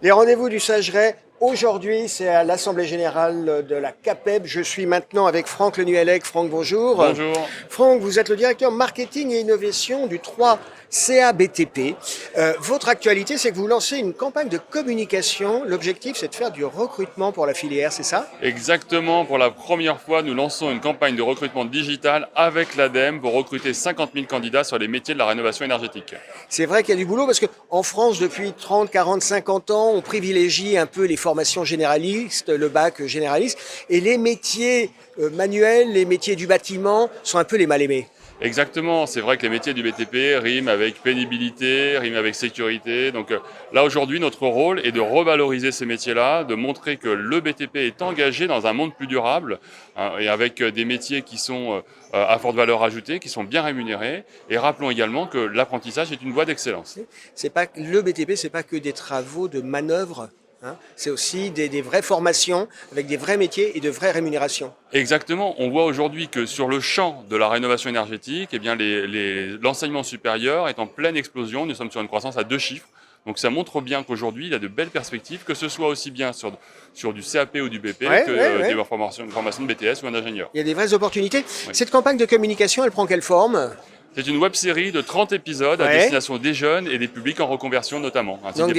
Les rendez-vous du Sageret, aujourd'hui, c'est à l'Assemblée Générale de la CAPEB. Je suis maintenant avec Franck Lenuellec. Franck, bonjour. Bonjour. Franck, vous êtes le directeur marketing et innovation du 3CA BTP. Votre actualité, c'est que vous lancez une campagne de communication. L'objectif, c'est de faire du recrutement pour la filière, c'est ça? Exactement, pour la première fois, nous lançons une campagne de recrutement digital avec l'ADEME pour recruter 50 000 candidats sur les métiers de la rénovation énergétique. C'est vrai qu'il y a du boulot parce qu'en France, depuis 30, 40, 50 ans, on privilégie un peu les formations généralistes, le bac généraliste, et les métiers manuels, les métiers du bâtiment sont un peu les mal-aimés. Exactement, c'est vrai que les métiers du BTP riment avec pénibilité, riment avec sécurité. Donc là aujourd'hui, notre rôle est de revaloriser ces métiers-là, de montrer que le BTP est engagé dans un monde plus durable et avec des métiers qui sont à forte valeur ajoutée, qui sont bien rémunérés. Et rappelons également que l'apprentissage est une voie d'excellence. Le BTP, c'est pas que des travaux de manœuvre. Hein, c'est aussi des vraies formations avec des vrais métiers et de vraies rémunérations. Exactement. On voit aujourd'hui que sur le champ de la rénovation énergétique, eh bien l'enseignement supérieur est en pleine explosion. Nous sommes sur une croissance à 2 chiffres. Donc ça montre bien qu'aujourd'hui, il y a de belles perspectives, que ce soit aussi bien sur du CAP ou du BP des formations de BTS ou un ingénieur. Il y a des vraies opportunités. Oui. Cette campagne de communication, elle prend quelle forme ? C'est une web-série de 30 épisodes à destination des jeunes et des publics en reconversion notamment. Donc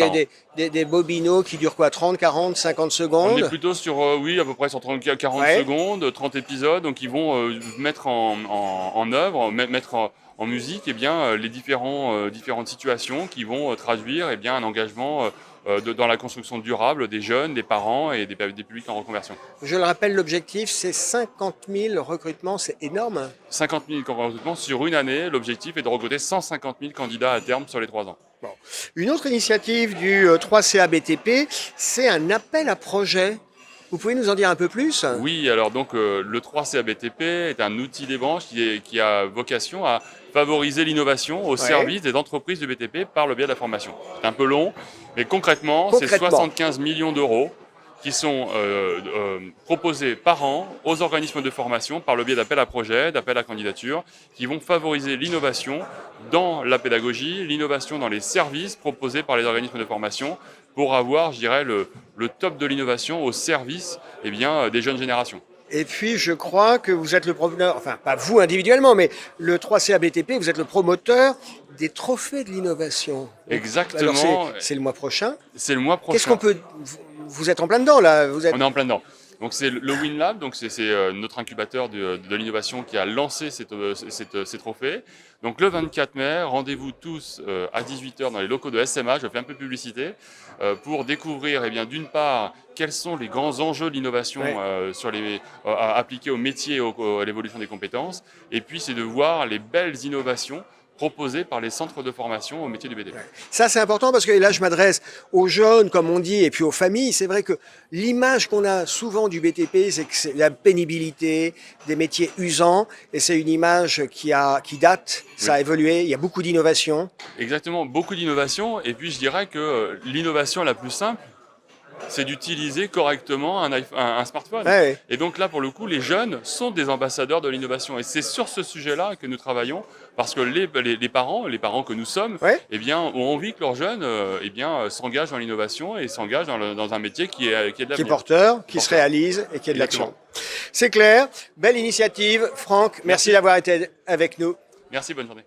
des bobineaux qui durent quoi, 30, 40, 50 secondes? On est plutôt sur, oui, à peu près sur 30, 40 secondes, 30 épisodes, donc ils vont mettre en œuvre, mettre en musique eh bien, les différentes situations qui vont traduire eh bien, un engagement dans la construction durable des jeunes, des parents et des publics en reconversion. Je le rappelle, l'objectif, c'est 50 000 recrutements, c'est énorme. 50 000 recrutements sur une année. L'objectif est de recruter 150 000 candidats à terme sur les 3 ans. Bon. Une autre initiative du 3CA BTP, c'est un appel à projet. Vous pouvez nous en dire un peu plus ? Oui, alors donc le 3CA BTP est un outil des branches qui a vocation à favoriser l'innovation au service des entreprises du BTP par le biais de la formation. C'est un peu long, mais concrètement, c'est 75 millions d'euros qui sont proposés par an aux organismes de formation par le biais d'appels à projets, d'appels à candidature, qui vont favoriser l'innovation dans la pédagogie, l'innovation dans les services proposés par les organismes de formation pour avoir, je dirais, le top de l'innovation au service eh bien, des jeunes générations. Et puis, je crois que vous êtes le promoteur, enfin, pas vous individuellement, mais le 3CA BTP, vous êtes le promoteur des trophées de l'innovation. Exactement. Alors, c'est le mois prochain. C'est le mois prochain. Qu'est-ce qu'on peut... Vous êtes en plein dedans, là. On est en plein dedans. Donc c'est le WinLab, donc c'est notre incubateur de l'innovation qui a lancé ces trophées. Donc le 24 mai, rendez-vous tous à 18h dans les locaux de SMA, je fais un peu de publicité, pour découvrir eh bien, d'une part quels sont les grands enjeux de l'innovation appliqués au métier et à l'évolution des compétences, et puis c'est de voir les belles innovations proposés par les centres de formation au métier du BTP. Ça, c'est important parce que là, je m'adresse aux jeunes, comme on dit, et puis aux familles. C'est vrai que l'image qu'on a souvent du BTP, c'est que c'est la pénibilité, des métiers usants, et c'est une image qui date, ça a évolué, il y a beaucoup d'innovation. Exactement, beaucoup d'innovation, et puis je dirais que l'innovation la plus simple, c'est d'utiliser correctement un smartphone. Et donc là, pour le coup, les jeunes sont des ambassadeurs de l'innovation. Et c'est sur ce sujet-là que nous travaillons, parce que les parents que nous sommes, eh bien, ont envie que leurs jeunes eh bien, s'engagent dans l'innovation et s'engagent dans un métier qui est de l'avenir. Qui est porteur, qui se réalise et qui est de l'action. C'est clair, belle initiative. Franck, merci d'avoir été avec nous. Merci, bonne journée.